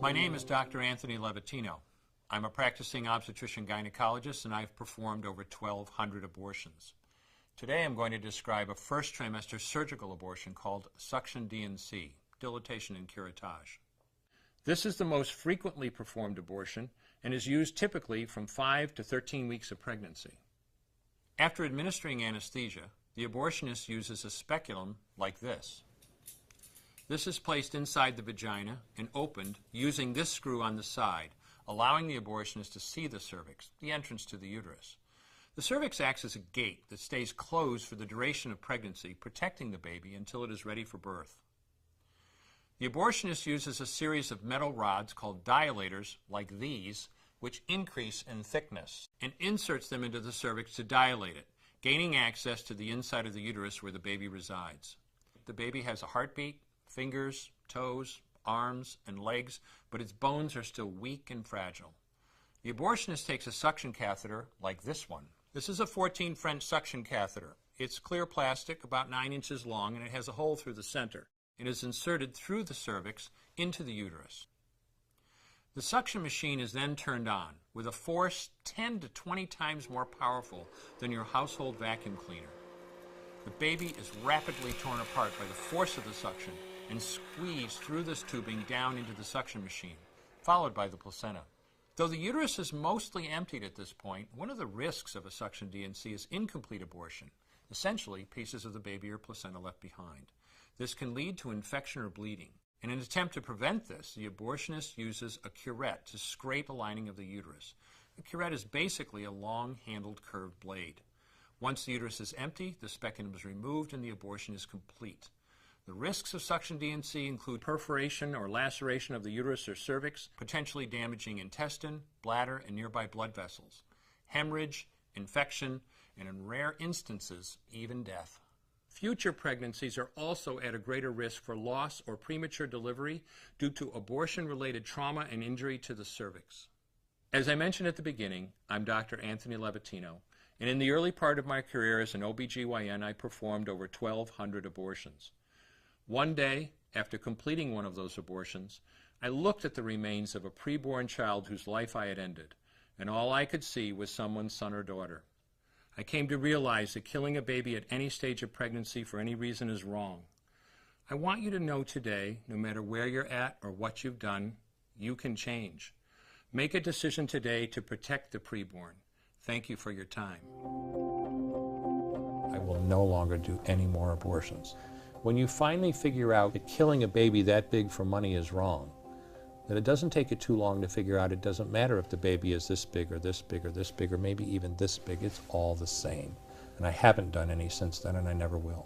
My name is Dr. Anthony Levatino. I'm a practicing obstetrician-gynecologist, and I've performed over 1,200 abortions. Today I'm going to describe a first trimester surgical abortion called suction D&C, dilatation and curettage. This is the most frequently performed abortion and is used typically from 5 to 13 weeks of pregnancy. After administering anesthesia, the abortionist uses a speculum like this. This is placed inside the vagina and opened using this screw on the side, allowing the abortionist to see the cervix, the entrance to the uterus. The cervix acts as a gate that stays closed for the duration of pregnancy, protecting the baby until it is ready for birth. The abortionist uses a series of metal rods called dilators, like these, which increase in thickness, and inserts them into the cervix to dilate it, gaining access to the inside of the uterus where the baby resides. The baby has a heartbeat, fingers, toes, arms, and legs, but its bones are still weak and fragile. The abortionist takes a suction catheter like this one. This is a 14 French suction catheter. It's clear plastic, about 9 inches long, and it has a hole through the center. It is inserted through the cervix into the uterus. The suction machine is then turned on with a force 10 to 20 times more powerful than your household vacuum cleaner. The baby is rapidly torn apart by the force of the suction and squeezed through this tubing down into the suction machine, followed by the placenta. Though the uterus is mostly emptied at this point, one of the risks of a suction D&C is incomplete abortion, essentially pieces of the baby or placenta left behind. This can lead to infection or bleeding. In an attempt to prevent this, the abortionist uses a curette to scrape the lining of the uterus. A curette is basically a long-handled curved blade. Once the uterus is empty, the speculum is removed and the abortion is complete. The risks of suction D&C include perforation or laceration of the uterus or cervix, potentially damaging intestine, bladder, and nearby blood vessels, hemorrhage, infection, and in rare instances, even death. Future pregnancies are also at a greater risk for loss or premature delivery due to abortion-related trauma and injury to the cervix. As I mentioned at the beginning, I'm Dr. Anthony Levatino, and in the early part of my career as an OBGYN, I performed over 1,200 abortions. One day, after completing one of those abortions, I looked at the remains of a preborn child whose life I had ended, and all I could see was someone's son or daughter. I came to realize that killing a baby at any stage of pregnancy for any reason is wrong. I want you to know today, no matter where you're at or what you've done, you can change. Make a decision today to protect the preborn. Thank you for your time. I will no longer do any more abortions. When you finally figure out that killing a baby that big for money is wrong, that it doesn't take you too long to figure out it doesn't matter if the baby is this big or this big or this big or maybe even this big, it's all the same. And I haven't done any since then, and I never will.